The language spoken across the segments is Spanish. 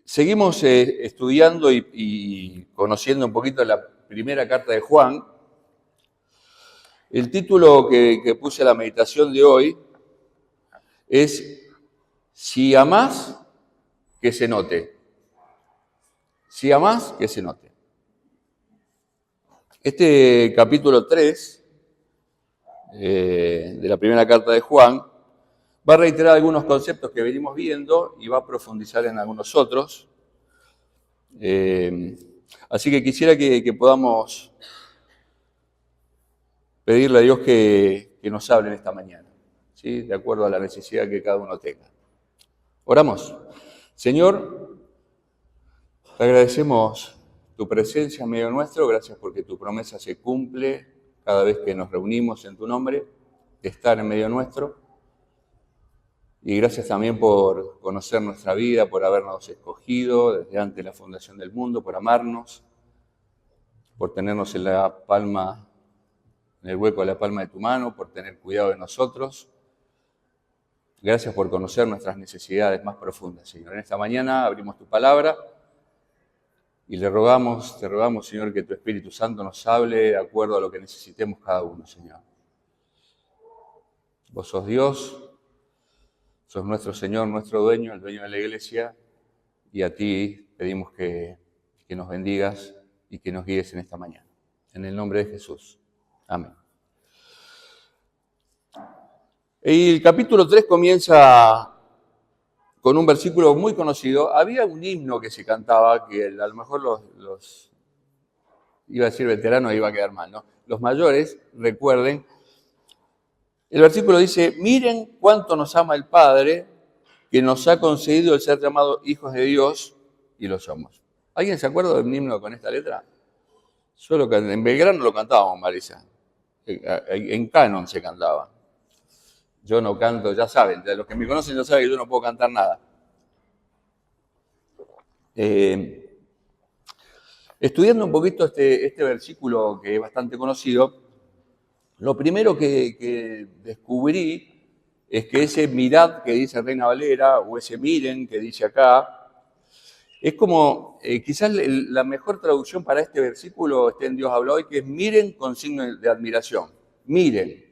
Seguimos estudiando y conociendo un poquito la primera carta de Juan. El título que puse a la meditación de hoy es Si amás, que se note. Si amás, que se note. Este capítulo 3 de la primera carta de Juan va a reiterar algunos conceptos que venimos viendo y va a profundizar en algunos otros. Así que quisiera que podamos pedirle a Dios que nos hable en esta mañana, ¿sí? De acuerdo a la necesidad que cada uno tenga. Oramos. Señor, te agradecemos tu presencia en medio nuestro, gracias porque tu promesa se cumple cada vez que nos reunimos en tu nombre, de estar en medio nuestro. Y gracias también por conocer nuestra vida, por habernos escogido desde antes de la fundación del mundo, por amarnos, por tenernos en la palma, en el hueco de la palma de tu mano, por tener cuidado de nosotros. Gracias por conocer nuestras necesidades más profundas, Señor. En esta mañana abrimos tu palabra y te rogamos, Señor, que tu Espíritu Santo nos hable de acuerdo a lo que necesitemos cada uno, Señor. Vos sos Dios, sos nuestro Señor, nuestro dueño, el dueño de la iglesia, y a ti pedimos que nos bendigas y que nos guíes en esta mañana. En el nombre de Jesús. Amén. El capítulo 3 comienza con un versículo muy conocido. Había un himno que se cantaba, que a lo mejor los iba a decir veteranos, iba a quedar mal, ¿no? Los mayores, recuerden, el versículo dice, miren cuánto nos ama el Padre, que nos ha concedido el ser llamados hijos de Dios, y lo somos. ¿Alguien se acuerda de un himno con esta letra? Solo que en Belgrano lo cantábamos, Marisa. En Canon se cantaba. Yo no canto, ya saben, los que me conocen ya saben que yo no puedo cantar nada. Estudiando un poquito este versículo que es bastante conocido, lo primero que descubrí es que ese mirad que dice Reina Valera, o ese miren que dice acá, es como, quizás la mejor traducción para este versículo está en Dios habla hoy, que es miren con signo de admiración. Miren.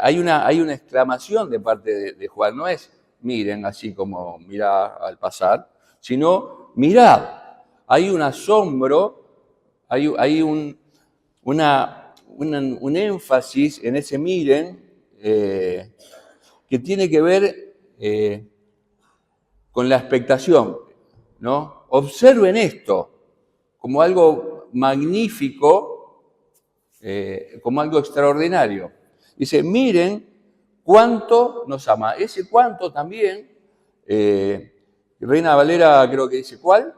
Hay una exclamación de parte de Juan, no es miren así como mirar al pasar, sino mirad. Hay un asombro, hay un énfasis en ese miren que tiene que ver con la expectación, ¿no? Observen esto como algo magnífico, como algo extraordinario. Dice, miren cuánto nos ama. Ese cuánto también, Reina Valera creo que dice cuál,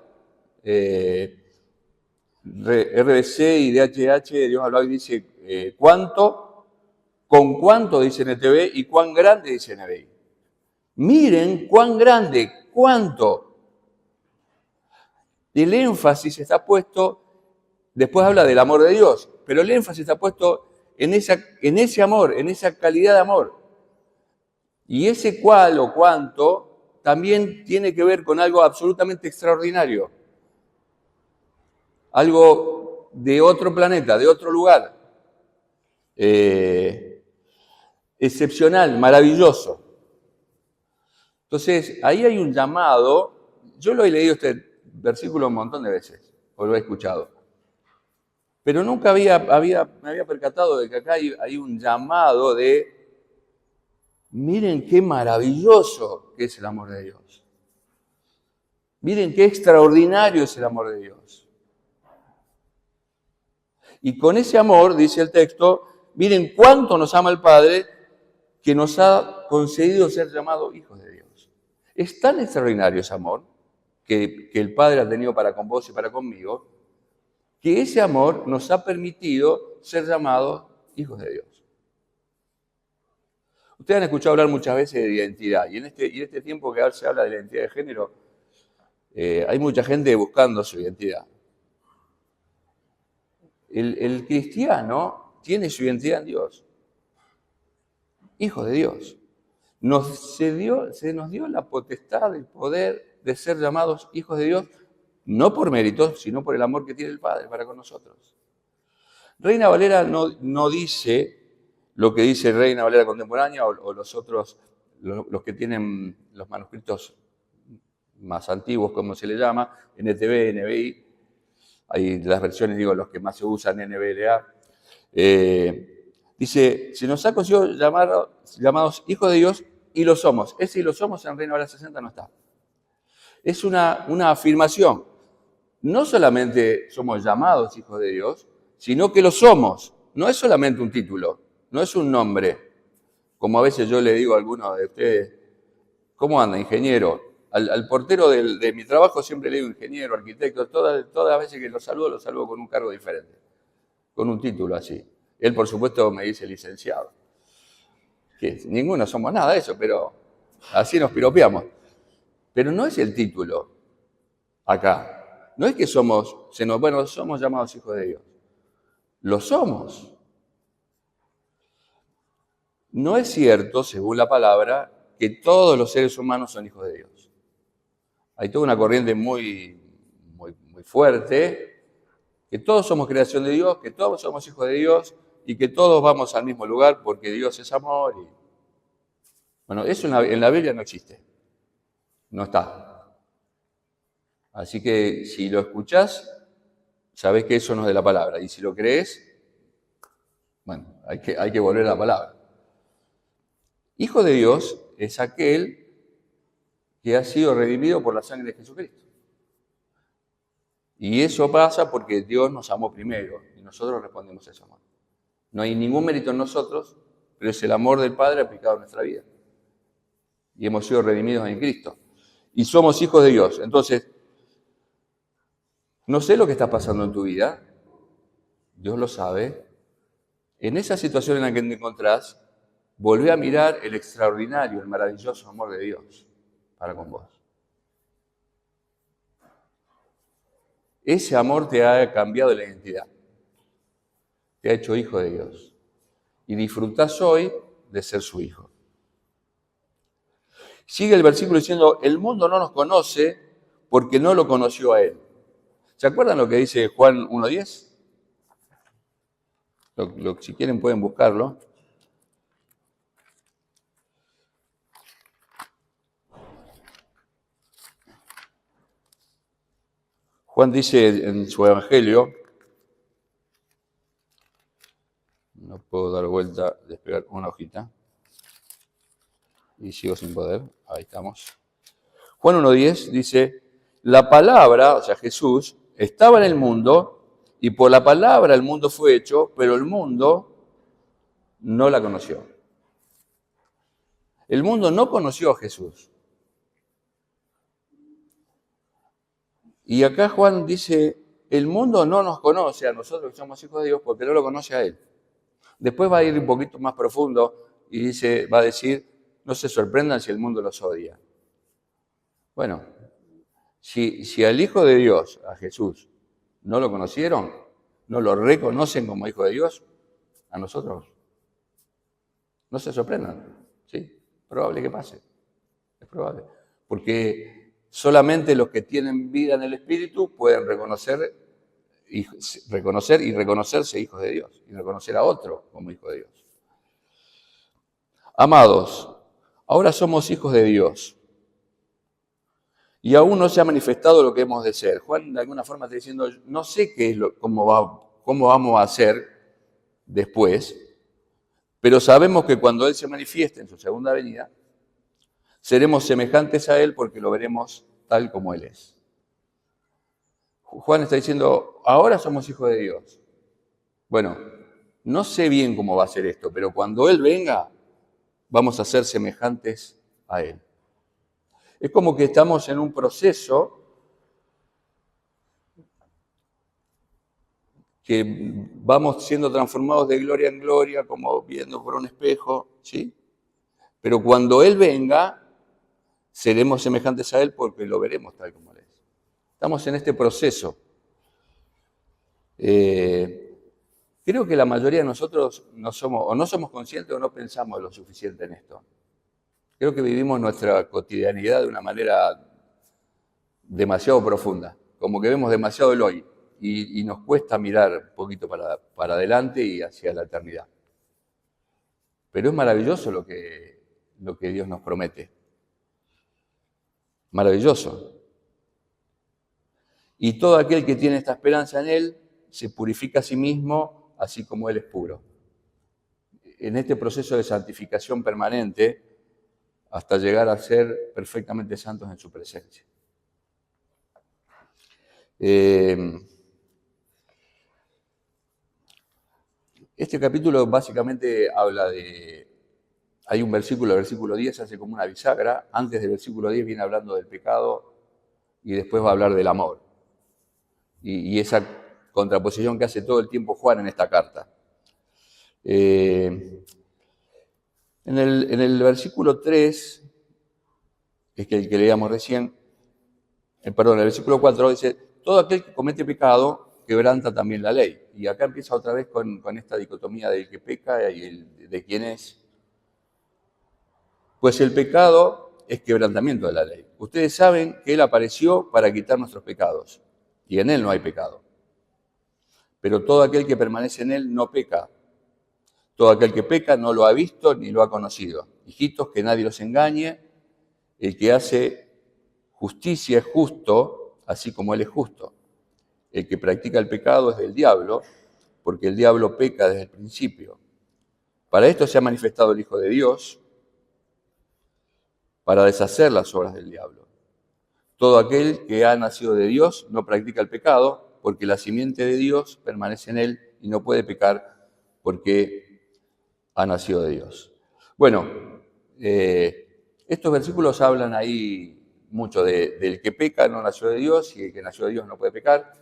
RBC y DHH, Dios habló y dice cuánto, con cuánto dice NTV y cuán grande dice NBI. Miren cuán grande, cuánto. El énfasis está puesto, después habla del amor de Dios, pero el énfasis está puesto en ese amor, en esa calidad de amor. Y ese cuál o cuánto también tiene que ver con algo absolutamente extraordinario. Algo de otro planeta, de otro lugar. Excepcional, maravilloso. Entonces, ahí hay un llamado. Yo lo he leído este versículo un montón de veces, o lo he escuchado. Pero nunca me había percatado de que acá hay un llamado de, miren qué maravilloso que es el amor de Dios. Miren qué extraordinario es el amor de Dios. Y con ese amor, dice el texto, miren cuánto nos ama el Padre que nos ha concedido ser llamados hijos de Dios. Es tan extraordinario ese amor que el Padre ha tenido para con vos y para conmigo, que ese amor nos ha permitido ser llamados hijos de Dios. Ustedes han escuchado hablar muchas veces de identidad, y en este tiempo que se habla de la identidad de género, hay mucha gente buscando su identidad. El cristiano tiene su identidad en Dios, hijo de Dios. se nos dio la potestad, el poder de ser llamados hijos de Dios, no por méritos, sino por el amor que tiene el Padre para con nosotros. Reina Valera no dice lo que dice Reina Valera contemporánea o los otros, los que tienen los manuscritos más antiguos, como se le llama, NTV, NBI, hay las versiones, digo, los que más se usan, NBLA. Dice, se nos ha conseguido llamados hijos de Dios y lo somos. Ese y lo somos en Reina Valera 60 no está. Es una afirmación. No solamente somos llamados hijos de Dios, sino que lo somos. No es solamente un título, no es un nombre. Como a veces yo le digo a algunos de ustedes, ¿cómo anda, ingeniero? Al portero de mi trabajo siempre le digo ingeniero, arquitecto, todas las veces que lo saludo con un cargo diferente, con un título así. Él, por supuesto, me dice licenciado. Que ninguno somos nada de eso, pero así nos piropeamos. Pero no es el título acá. No es que somos llamados hijos de Dios. Lo somos. No es cierto, según la palabra, que todos los seres humanos son hijos de Dios. Hay toda una corriente muy fuerte, que todos somos creación de Dios, que todos somos hijos de Dios y que todos vamos al mismo lugar porque Dios es amor. Bueno, eso en la Biblia no existe. No está. Así que si lo escuchás, sabés que eso no es de la palabra. Y si lo crees, bueno, hay que volver a la palabra. Hijo de Dios es aquel que ha sido redimido por la sangre de Jesucristo. Y eso pasa porque Dios nos amó primero y nosotros respondemos a ese amor. No hay ningún mérito en nosotros, pero es el amor del Padre aplicado a nuestra vida. Y hemos sido redimidos en Cristo. Y somos hijos de Dios. Entonces, no sé lo que está pasando en tu vida, Dios lo sabe. En esa situación en la que te encontrás, volvé a mirar el extraordinario, el maravilloso amor de Dios para con vos. Ese amor te ha cambiado la identidad, te ha hecho hijo de Dios y disfrutás hoy de ser su hijo. Sigue el versículo diciendo, el mundo no nos conoce porque no lo conoció a él. ¿Se acuerdan lo que dice Juan 1:10? Si quieren pueden buscarlo. Juan dice en su evangelio, no puedo dar vuelta, despegar una hojita, y sigo sin poder, ahí estamos. Juan 1:10 dice, la palabra, o sea Jesús, estaba en el mundo, y por la palabra el mundo fue hecho, pero el mundo no la conoció. El mundo no conoció a Jesús. Y acá Juan dice, el mundo no nos conoce a nosotros que somos hijos de Dios porque no lo conoce a Él. Después va a ir un poquito más profundo y va a decir, no se sorprendan si el mundo los odia. Bueno, si al Hijo de Dios, a Jesús, no lo conocieron, no lo reconocen como Hijo de Dios, a nosotros, no se sorprendan. ¿Sí? Probable que pase. Es probable. Porque solamente los que tienen vida en el Espíritu pueden reconocer y reconocerse hijos de Dios y reconocer a otro como hijo de Dios. Amados, ahora somos hijos de Dios y aún no se ha manifestado lo que hemos de ser. Juan de alguna forma está diciendo, no sé cómo vamos a ser después, pero sabemos que cuando Él se manifieste en su segunda venida, seremos semejantes a Él porque lo veremos tal como Él es. Juan está diciendo, ahora somos hijos de Dios. Bueno, no sé bien cómo va a ser esto, pero cuando Él venga, vamos a ser semejantes a Él. Es como que estamos en un proceso que vamos siendo transformados de gloria en gloria, como viendo por un espejo, ¿sí? Pero cuando Él venga, seremos semejantes a Él porque lo veremos tal como Él es. Estamos en este proceso. Creo que la mayoría de nosotros no somos conscientes o no pensamos lo suficiente en esto. Creo que vivimos nuestra cotidianidad de una manera demasiado profunda, como que vemos demasiado el hoy y nos cuesta mirar un poquito para adelante y hacia la eternidad. Pero es maravilloso lo que Dios nos promete. Maravilloso. Y todo aquel que tiene esta esperanza en Él se purifica a sí mismo, así como Él es puro. En este proceso de santificación permanente, hasta llegar a ser perfectamente santos en su presencia. Este capítulo básicamente habla de... Hay un versículo, el versículo 10 hace como una bisagra. Antes del versículo 10 viene hablando del pecado y después va a hablar del amor. Y esa contraposición que hace todo el tiempo Juan en esta carta. En el versículo 3, es que el que leíamos recién, el versículo 4 dice, todo aquel que comete pecado quebranta también la ley. Y acá empieza otra vez con esta dicotomía del que peca y de quién es. Pues el pecado es quebrantamiento de la ley. Ustedes saben que Él apareció para quitar nuestros pecados, y en Él no hay pecado. Pero todo aquel que permanece en Él no peca. Todo aquel que peca no lo ha visto ni lo ha conocido. Hijitos, que nadie los engañe. El que hace justicia es justo, así como Él es justo. El que practica el pecado es del diablo, porque el diablo peca desde el principio. Para esto se ha manifestado el Hijo de Dios, para deshacer las obras del diablo. Todo aquel que ha nacido de Dios no practica el pecado, porque la simiente de Dios permanece en él y no puede pecar porque ha nacido de Dios. Bueno, estos versículos hablan ahí mucho del que peca no nació de Dios y el que nació de Dios no puede pecar.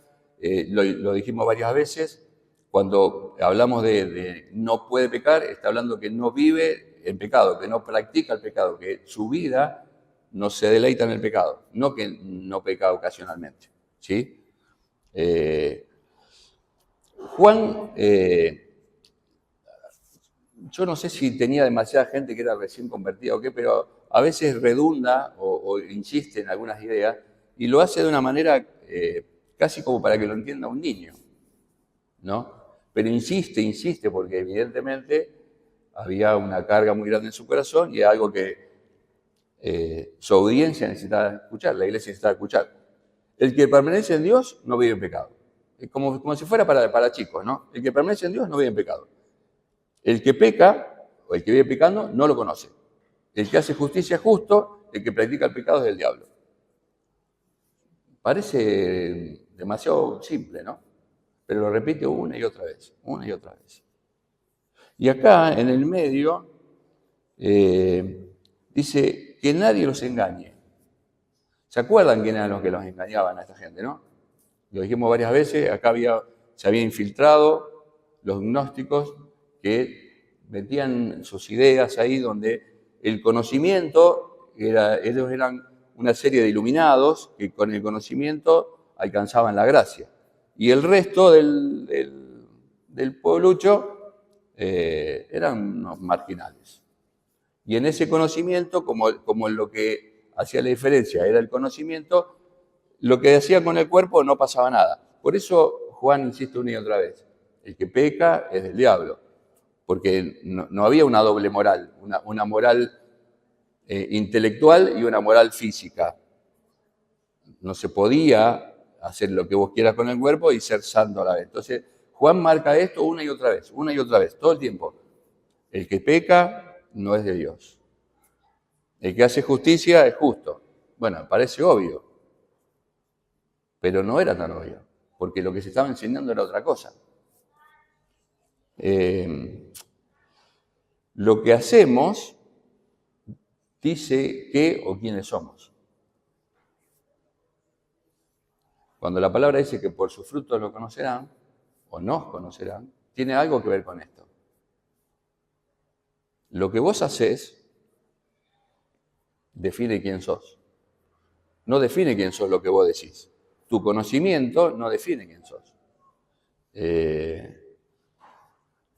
Lo dijimos varias veces. Cuando hablamos de no puede pecar, está hablando que no vive en pecado, que no practica el pecado, que su vida no se deleita en el pecado, no que no peca ocasionalmente. ¿Sí? Juan, yo no sé si tenía demasiada gente que era recién convertida o qué, pero a veces redunda o insiste en algunas ideas y lo hace de una manera casi como para que lo entienda un niño, ¿no? Pero insiste, porque evidentemente había una carga muy grande en su corazón y algo que su audiencia necesitaba escuchar, la iglesia necesitaba escuchar. El que permanece en Dios no vive en pecado. Es como si fuera para chicos, ¿no? El que permanece en Dios no vive en pecado. El que peca, o el que vive pecando, no lo conoce. El que hace justicia es justo, el que practica el pecado es del diablo. Parece demasiado simple, ¿no? Pero lo repite una y otra vez, una y otra vez. Y acá, en el medio, dice que nadie los engañe. ¿Se acuerdan quién eran los que los engañaban a esta gente, no? Lo dijimos varias veces, acá se había infiltrado los gnósticos que metían sus ideas ahí donde el conocimiento, ellos eran una serie de iluminados que con el conocimiento alcanzaban la gracia. Y el resto del pueblucho eran unos marginales. Y en ese conocimiento, como lo que hacía la diferencia era el conocimiento, lo que hacía con el cuerpo no pasaba nada. Por eso Juan insiste una y otra vez, el que peca es del diablo, porque no había una doble moral, una moral intelectual y una moral física. No se podía hacer lo que vos quieras con el cuerpo y ser santo a la vez. Entonces, Juan marca esto una y otra vez, todo el tiempo. El que peca no es de Dios. El que hace justicia es justo. Bueno, parece obvio, pero no era tan obvio, porque lo que se estaba enseñando era otra cosa. Lo que hacemos dice qué o quiénes somos. Cuando la palabra dice que por sus frutos lo conocerán, o nos conocerán, tiene algo que ver con esto. Lo que vos hacés define quién sos. No define quién sos lo que vos decís. Tu conocimiento no define quién sos.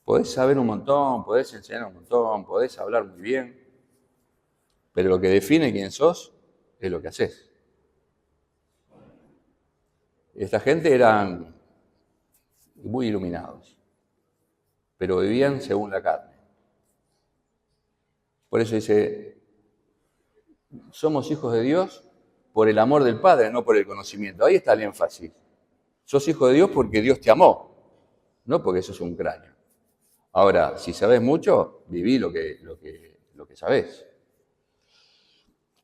Podés saber un montón, podés enseñar un montón, podés hablar muy bien, Pero lo que define quién sos es lo que haces. Esta gente eran muy iluminados, pero vivían según la carne. Por eso dice, somos hijos de Dios por el amor del Padre, no por el conocimiento. Ahí está el énfasis. Sos hijo de Dios porque Dios te amó, no porque sos un cráneo. Ahora, si sabés mucho, viví lo que sabés.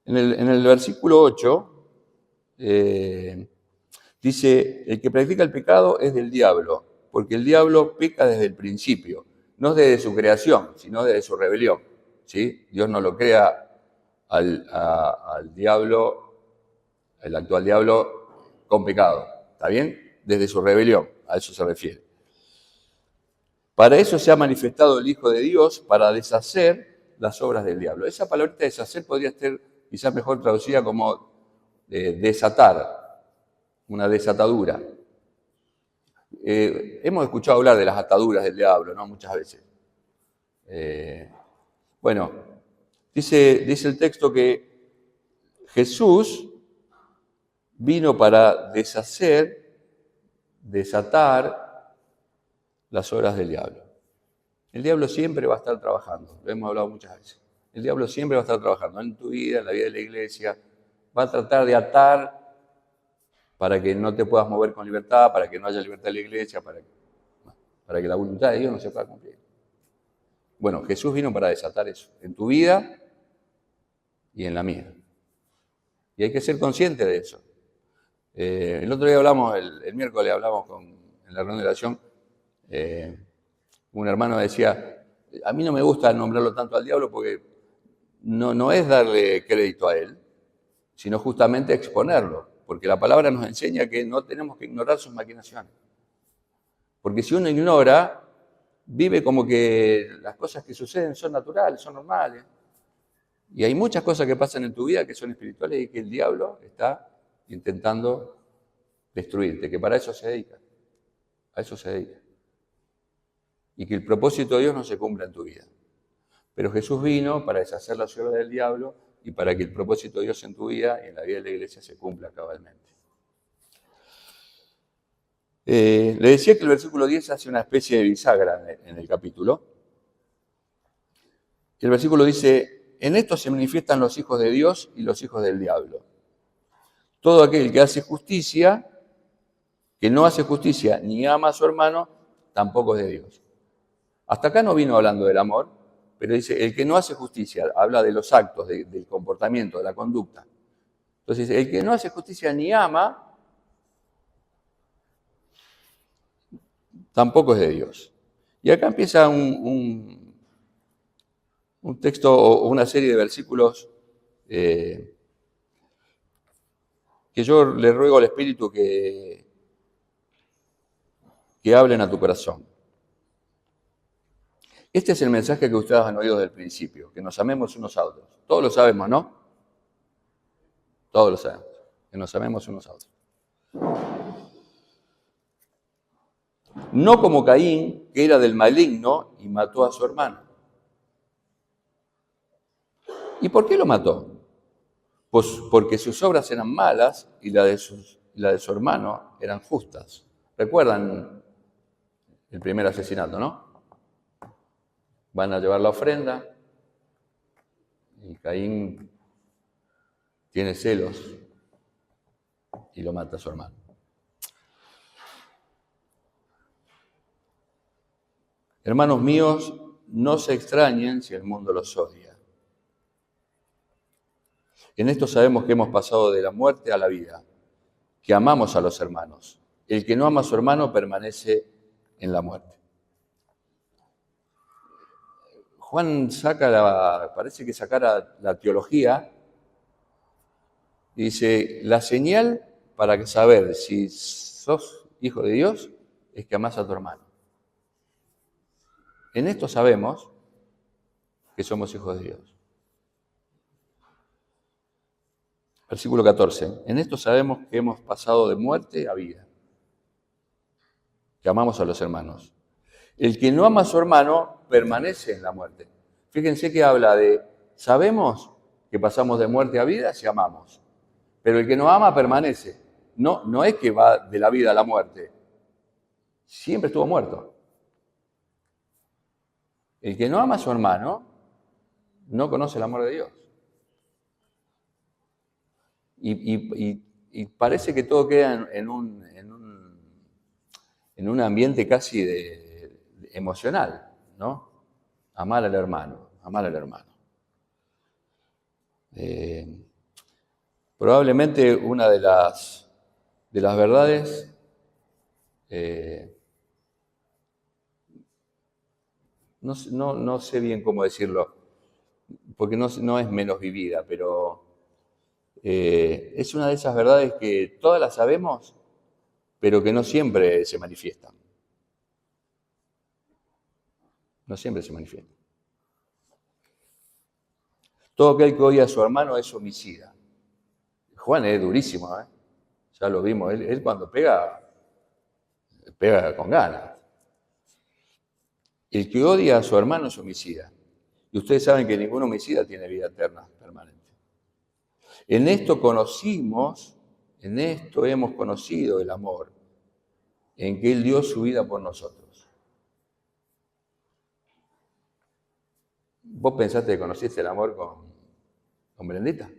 En el versículo 8 dice, el que practica el pecado es del diablo, porque el diablo peca desde el principio, no desde su creación, sino desde su rebelión. ¿Sí? Dios no lo crea al diablo, el actual diablo, con pecado. ¿Está bien? Desde su rebelión, a eso se refiere. Para eso se ha manifestado el Hijo de Dios, para deshacer las obras del diablo. Esa palabrita deshacer podría ser quizás mejor traducida como desatar, una desatadura. Hemos escuchado hablar de las ataduras del diablo, ¿no? Muchas veces. Bueno, dice el texto que Jesús vino para desatar las obras del diablo. El diablo siempre va a estar trabajando, lo hemos hablado muchas veces. El diablo siempre va a estar trabajando en tu vida, en la vida de la iglesia. Va a tratar de atar para que no te puedas mover con libertad, para que no haya libertad en la iglesia, para que la voluntad de Dios no se pueda cumplir. Bueno, Jesús vino para desatar eso, en tu vida y en la mía. Y hay que ser consciente de eso. El otro día hablamos, el miércoles hablamos en la reunión de oración, un hermano decía, a mí no me gusta nombrarlo tanto al diablo porque no es darle crédito a él, sino justamente exponerlo. Porque la palabra nos enseña que no tenemos que ignorar sus maquinaciones. Porque si uno ignora, vive como que las cosas que suceden son naturales, son normales. Y hay muchas cosas que pasan en tu vida que son espirituales y que el diablo está intentando destruirte, que para eso se dedica. A eso se dedica. Y que el propósito de Dios no se cumpla en tu vida. Pero Jesús vino para deshacer las obras del diablo y para que el propósito de Dios en tu vida y en la vida de la iglesia se cumpla cabalmente. Le decía que el versículo 10 hace una especie de bisagra en el capítulo. El versículo dice, en esto se manifiestan los hijos de Dios y los hijos del diablo. Todo aquel que hace justicia, que no hace justicia ni ama a su hermano, tampoco es de Dios. Hasta acá no vino hablando del amor, pero dice, el que no hace justicia, habla de los actos, del comportamiento, de la conducta. Entonces, el que no hace justicia ni ama, tampoco es de Dios. Y acá empieza un texto o una serie de versículos que yo le ruego al Espíritu que hablen a tu corazón. Este es el mensaje que ustedes han oído desde el principio, que nos amemos unos a otros. Todos lo sabemos, ¿no? Todos lo sabemos, que nos amemos unos a otros. No como Caín, que era del maligno y mató a su hermano. ¿Y por qué lo mató? Pues porque sus obras eran malas y la de su hermano eran justas. ¿Recuerdan el primer asesinato, no? Van a llevar la ofrenda y Caín tiene celos y lo mata a su hermano. Hermanos míos, no se extrañen si el mundo los odia. En esto sabemos que hemos pasado de la muerte a la vida, que amamos a los hermanos. El que no ama a su hermano permanece en la muerte. Juan parece que sacara la teología y dice, la señal para saber si sos hijo de Dios es que amás a tu hermano. En esto sabemos que somos hijos de Dios. Versículo 14. En esto sabemos que hemos pasado de muerte a vida, que amamos a los hermanos. El que no ama a su hermano permanece en la muerte. Fíjense que habla de, sabemos que pasamos de muerte a vida si amamos. Pero el que no ama permanece. No es que va de la vida a la muerte. Siempre estuvo muerto. El que no ama a su hermano no conoce el amor de Dios. Y parece que todo queda en un ambiente casi emocional, ¿no? Amar al hermano, amar al hermano. Probablemente una de las verdades no sé bien cómo decirlo, porque no es menos vivida, pero es una de esas verdades que todas las sabemos, pero que no siempre se manifiestan. No siempre se manifiestan. Todo aquel que odia a su hermano es homicida. Juan es durísimo, ¿eh? Ya lo vimos. Él cuando pega con ganas. El que odia a su hermano es homicida. Y ustedes saben que ningún homicida tiene vida eterna permanente. En esto hemos conocido el amor, en que Él dio su vida por nosotros. ¿Vos pensaste que conociste el amor con Brendita?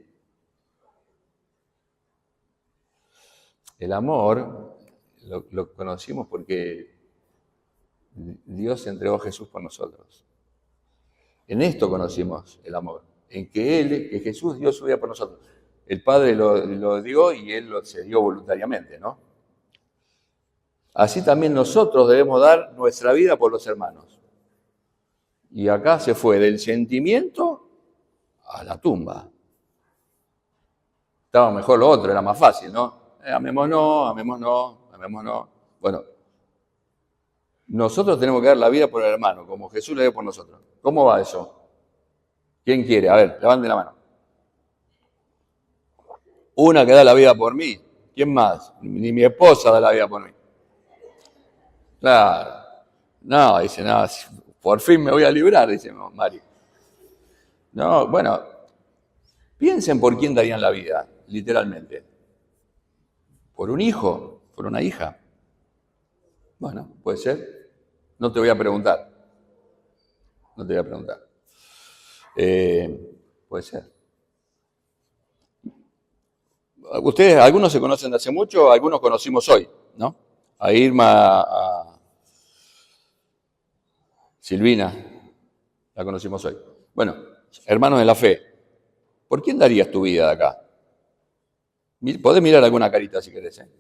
El amor lo conocimos porque Dios entregó a Jesús por nosotros. En esto conocimos el amor, en que Jesús dio su vida por nosotros. El Padre lo dio y Él se dio voluntariamente, ¿no? Así también nosotros debemos dar nuestra vida por los hermanos. Y acá se fue del sentimiento a la tumba. Estaba mejor lo otro, era más fácil, ¿no? Amémonos. Bueno, nosotros tenemos que dar la vida por el hermano, como Jesús le dio por nosotros. ¿Cómo va eso? ¿Quién quiere? A ver, levanten la mano. Una que da la vida por mí. ¿Quién más? Ni mi esposa da la vida por mí. Claro. No, dice, no, por fin me voy a librar, dice Mari. No, bueno, piensen por quién darían la vida, literalmente. ¿Por un hijo? ¿Por una hija? Bueno, puede ser. No te voy a preguntar. Puede ser. Ustedes, algunos se conocen de hace mucho, algunos conocimos hoy, ¿no? A Irma, a Silvina, la conocimos hoy. Bueno, hermanos de la fe, ¿por quién darías tu vida de acá? Podés mirar alguna carita si querés, ¿eh?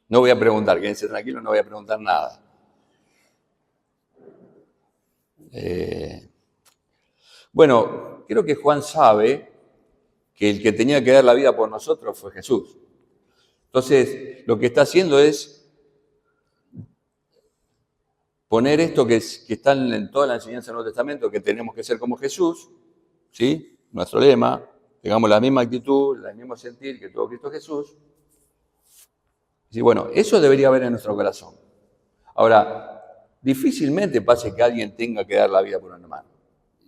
No voy a preguntar, quédense tranquilos, no voy a preguntar nada. Bueno, creo que Juan sabe que el que tenía que dar la vida por nosotros fue Jesús. Entonces, lo que está haciendo es poner esto que está en toda la enseñanza del Nuevo Testamento, que tenemos que ser como Jesús, ¿sí? Nuestro lema, tengamos la misma actitud, el mismo sentir que tuvo Cristo Jesús. Y bueno, eso debería haber en nuestro corazón. Ahora, difícilmente pase que alguien tenga que dar la vida por un hermano.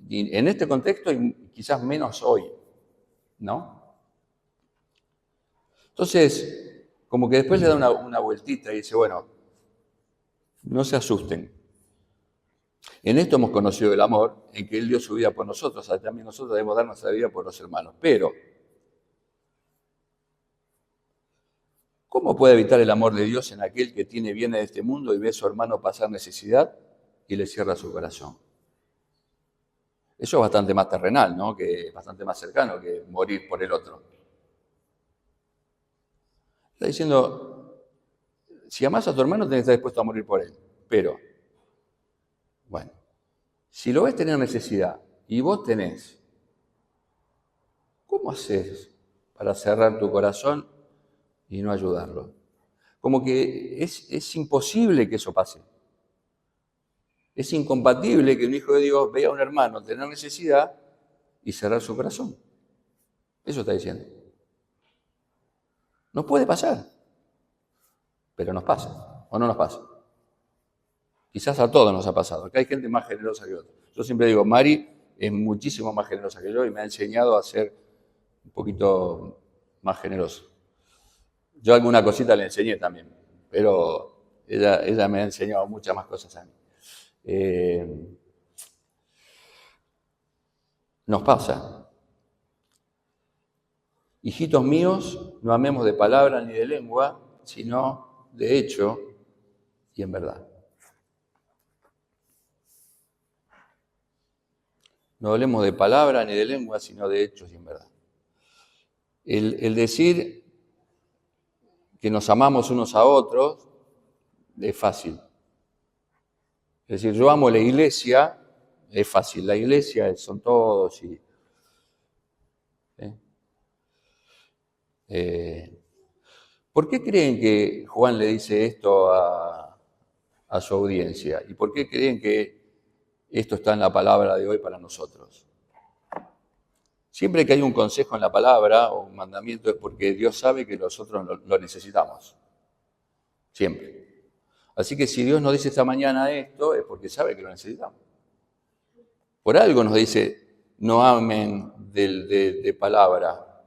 Y en este contexto, y quizás menos hoy, ¿no? Entonces, como que después le da una vueltita y dice, bueno, no se asusten. En esto hemos conocido el amor, en que Él dio su vida por nosotros, también nosotros debemos dar nuestra vida por los hermanos. Pero, ¿cómo puede evitar el amor de Dios en aquel que tiene bienes de este mundo y ve a su hermano pasar necesidad y le cierra su corazón? Eso es bastante más terrenal, ¿no? Bastante más cercano que morir por el otro. Está diciendo, si amás a tu hermano, tenés que estar dispuesto a morir por él. Pero, bueno, si lo ves tener necesidad y vos tenés, ¿cómo haces para cerrar tu corazón y no ayudarlo? Como que es imposible que eso pase. Es incompatible que un hijo de Dios vea a un hermano tener necesidad y cerrar su corazón. Eso está diciendo. No puede pasar, pero nos pasa, o no nos pasa. Quizás a todos nos ha pasado, que hay gente más generosa que otra. Yo siempre digo, Mari es muchísimo más generosa que yo y me ha enseñado a ser un poquito más generoso. Yo alguna cosita le enseñé también, pero ella me ha enseñado muchas más cosas a mí. Nos pasa. Hijitos míos, no amemos de palabra ni de lengua, sino de hecho y en verdad. No hablemos de palabra ni de lengua, sino de hechos y en verdad. El decir que nos amamos unos a otros es fácil. Es decir, yo amo la iglesia, es fácil. La iglesia son todos y... ¿Por qué creen que Juan le dice esto a su audiencia? ¿Y por qué creen que esto está en la palabra de hoy para nosotros? Siempre que hay un consejo en la palabra o un mandamiento es porque Dios sabe que nosotros lo necesitamos. Siempre. Así que si Dios nos dice esta mañana esto es porque sabe que lo necesitamos. Por algo nos dice, no amen de palabra,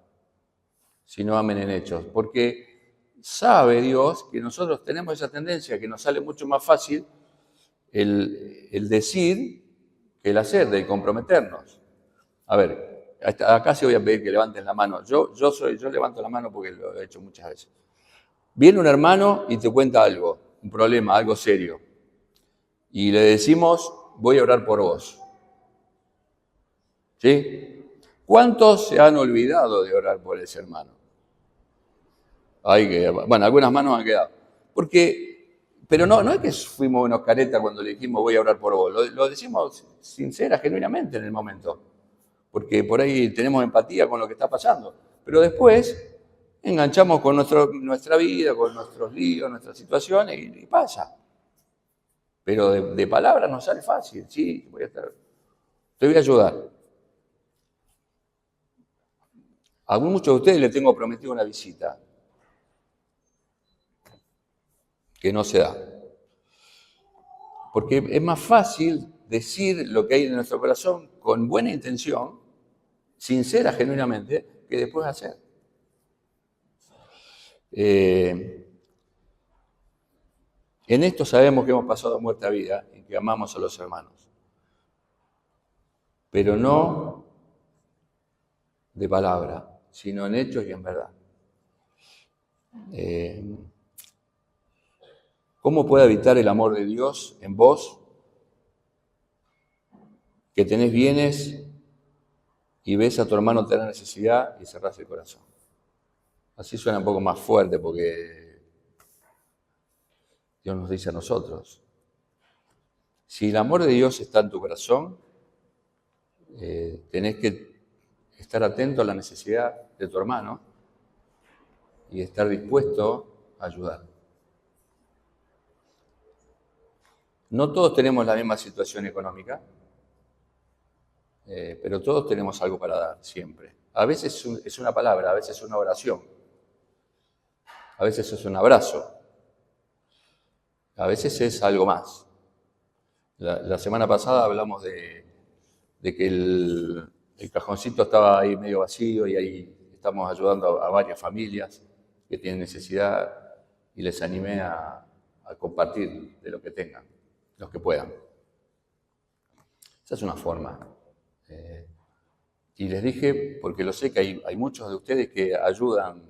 sino amen en hechos. Porque sabe Dios que nosotros tenemos esa tendencia, que nos sale mucho más fácil el decir que el hacer, de comprometernos. A ver, acá sí voy a pedir que levanten la mano. Yo levanto la mano porque lo he hecho muchas veces. Viene un hermano y te cuenta algo, un problema, algo serio. Y le decimos, voy a orar por vos. ¿Sí? ¿Cuántos se han olvidado de orar por ese hermano? Bueno, algunas manos han quedado. Pero no es que fuimos unos caretas cuando le dijimos voy a orar por vos. Lo decimos sincera, genuinamente en el momento. Porque por ahí tenemos empatía con lo que está pasando. Pero después enganchamos con nuestra vida, con nuestros líos, nuestras situaciones y pasa. Pero de palabras nos sale fácil. Sí, te voy a ayudar. A muchos de ustedes les tengo prometido una visita que no se da. Porque es más fácil decir lo que hay en nuestro corazón con buena intención, sincera, genuinamente, que después hacer. En esto sabemos que hemos pasado de muerte a vida y que amamos a los hermanos. Pero no de palabra, sino en hechos y en verdad. ¿Cómo puede habitar el amor de Dios en vos, que tenés bienes y ves a tu hermano tener necesidad y cerrás el corazón? Así suena un poco más fuerte porque Dios nos dice a nosotros. Si el amor de Dios está en tu corazón, tenés que estar atento a la necesidad de tu hermano y estar dispuesto a ayudar. No todos tenemos la misma situación económica, pero todos tenemos algo para dar, siempre. A veces es una palabra, a veces es una oración, a veces es un abrazo, a veces es algo más. La semana pasada hablamos de que el cajoncito estaba ahí medio vacío y ahí estamos ayudando a varias familias que tienen necesidad y les animé a compartir de lo que tengan, los que puedan. Esa es una forma. Y les dije, porque lo sé que hay muchos de ustedes que ayudan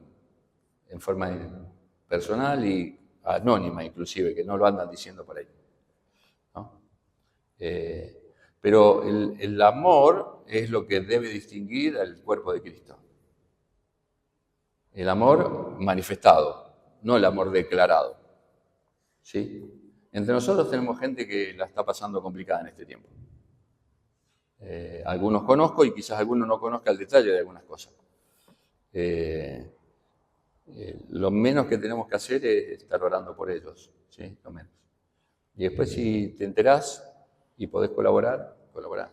en forma personal y anónima inclusive, que no lo andan diciendo por ahí, ¿no? Pero el amor es lo que debe distinguir al cuerpo de Cristo. El amor manifestado, no el amor declarado. ¿Sí? Entre nosotros tenemos gente que la está pasando complicada en este tiempo. Algunos conozco y quizás algunos no conozca el detalle de algunas cosas. Lo menos que tenemos que hacer es estar orando por ellos, ¿sí? Lo menos. Y después si te enterás y podés colaborar, colaborá.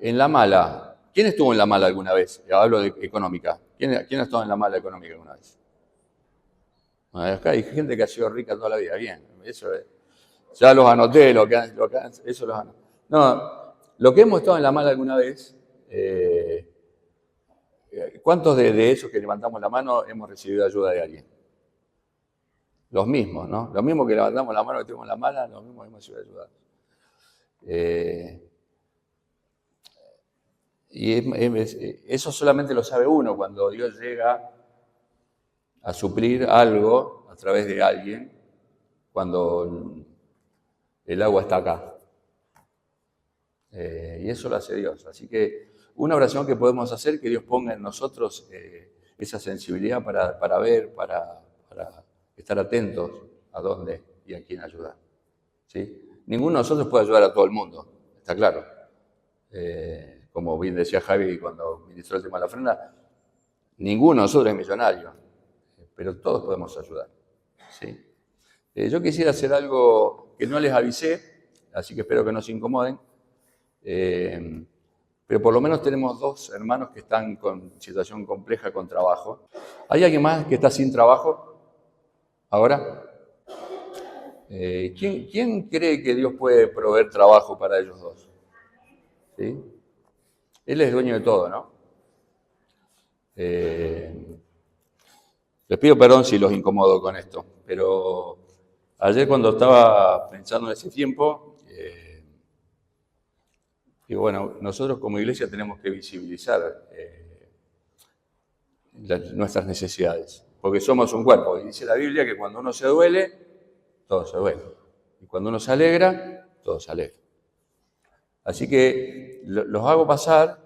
En la mala, ¿quién estuvo en la mala alguna vez? Hablo de económica. ¿Quién ha estado en la mala económica alguna vez? Acá hay gente que ha sido rica toda la vida, bien, eso es. Ya los anoté, eso los anoté. No, lo que hemos estado en la mala alguna vez, ¿cuántos de esos que levantamos la mano hemos recibido ayuda de alguien? Los mismos, ¿no? Los mismos que levantamos la mano que tenemos la mala, los mismos hemos sido ayudados. Eso solamente lo sabe uno cuando Dios llega a suplir algo a través de alguien, cuando el agua está acá. Y eso lo hace Dios. Así que una oración que podemos hacer, que Dios ponga en nosotros esa sensibilidad para ver, para estar atentos a dónde y a quién ayudar. ¿Sí? Ninguno de nosotros puede ayudar a todo el mundo, está claro. Como bien decía Javi cuando ministró el tema de la ofrenda, ninguno de nosotros es millonario, pero todos podemos ayudar. ¿Sí? Yo quisiera hacer algo que no les avisé, así que espero que no se incomoden, pero por lo menos tenemos 2 hermanos que están con situación compleja con trabajo. ¿Hay alguien más que está sin trabajo ahora? ¿Quién cree que Dios puede proveer trabajo para ellos 2? ¿Sí? Él es dueño de todo, ¿no? Les pido perdón si los incomodo con esto, pero ayer cuando estaba pensando en ese tiempo, y bueno, nosotros como iglesia tenemos que visibilizar nuestras necesidades, porque somos un cuerpo. Y dice la Biblia que cuando uno se duele, todo se duele. Y cuando uno se alegra, todo se alegra. Así que los hago pasar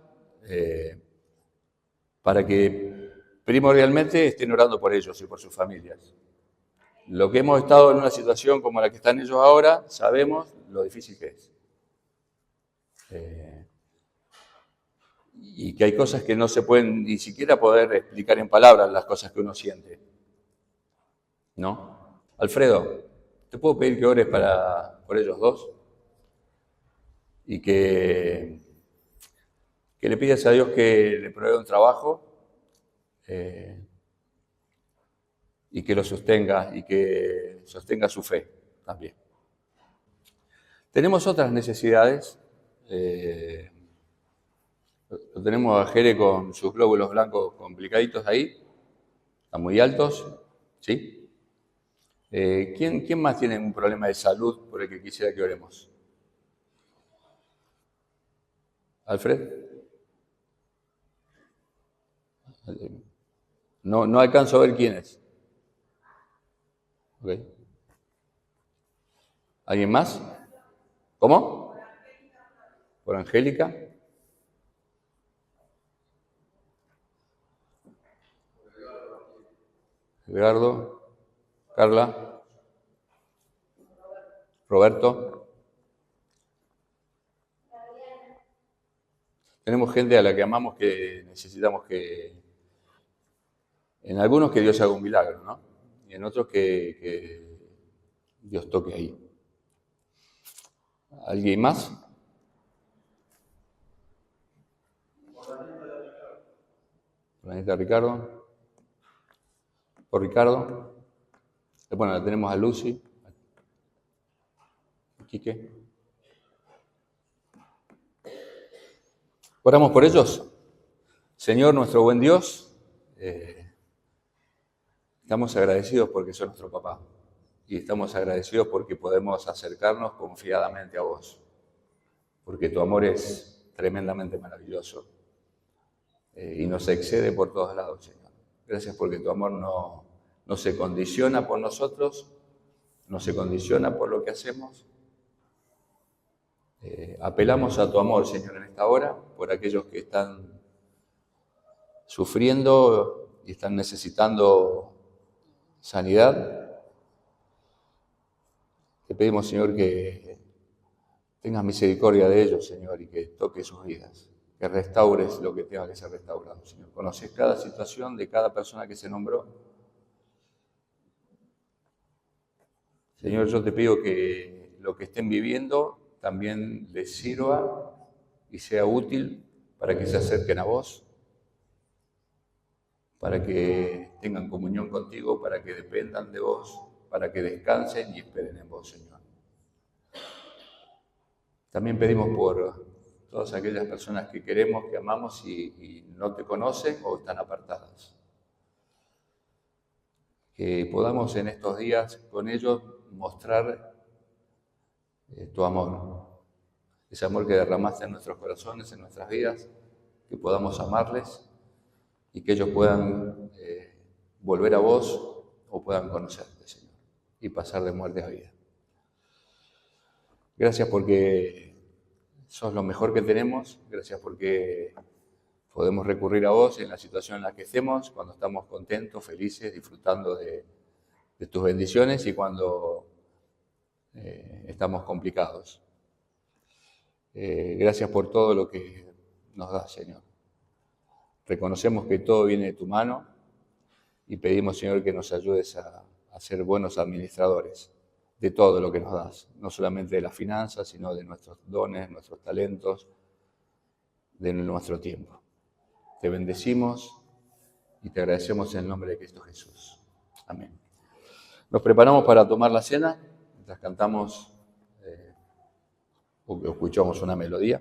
para que primordialmente estén orando por ellos y por sus familias. Lo que hemos estado en una situación como la que están ellos ahora, sabemos lo difícil que es. Y que hay cosas que no se pueden ni siquiera poder explicar en palabras, las cosas que uno siente. ¿No? Alfredo, ¿te puedo pedir que ores por ellos 2? Y que le pidas a Dios que le provea un trabajo y que lo sostenga y que sostenga su fe también. Tenemos otras necesidades. Lo tenemos a Jere con sus glóbulos blancos complicaditos ahí, están muy altos, ¿sí? ¿Quién más tiene un problema de salud por el que quisiera que oremos? ¿Alfred? No alcanzo a ver quién es. Okay. ¿Alguien más? ¿Cómo? ¿Por Angélica? Edgardo, Carla, Roberto. Tenemos gente a la que amamos que necesitamos que, en algunos que Dios haga un milagro, ¿no? Y en otros que Dios toque ahí. ¿Alguien más? Planeta Ricardo. Por Ricardo. Bueno, la tenemos a Lucy. A Quique. Oramos por ellos. Señor, nuestro buen Dios, estamos agradecidos porque sos nuestro papá. Y estamos agradecidos porque podemos acercarnos confiadamente a vos. Porque tu amor es tremendamente maravilloso. Y nos excede por todos lados, Señor. Gracias porque tu amor no se condiciona por nosotros, no se condiciona por lo que hacemos. Apelamos a tu amor, Señor, en esta hora, por aquellos que están sufriendo y están necesitando sanidad. Te pedimos, Señor, que tengas misericordia de ellos, Señor, y que toques sus vidas, que restaures lo que tenga que ser restaurado, Señor. Conoces cada situación de cada persona que se nombró. Señor, yo te pido que lo que estén viviendo también les sirva y sea útil para que se acerquen a vos, para que tengan comunión contigo, para que dependan de vos, para que descansen y esperen en vos, Señor. También pedimos por todas aquellas personas que queremos, que amamos y no te conocen o están apartadas. Que podamos en estos días con ellos mostrar tu amor, ese amor que derramaste en nuestros corazones, en nuestras vidas, que podamos amarles y que ellos puedan volver a vos o puedan conocerte, Señor, y pasar de muerte a vida. Gracias porque sos lo mejor que tenemos, gracias porque podemos recurrir a vos en la situación en la que estemos, cuando estamos contentos, felices, disfrutando de tus bendiciones y cuando estamos complicados. Gracias por todo lo que nos das, Señor. Reconocemos que todo viene de tu mano y pedimos, Señor, que nos ayudes a ser buenos administradores de todo lo que nos das, no solamente de las finanzas, sino de nuestros dones, nuestros talentos, de nuestro tiempo. Te bendecimos y te agradecemos en el nombre de Cristo Jesús. Amén. Nos preparamos para tomar la cena, mientras cantamos o escuchamos una melodía.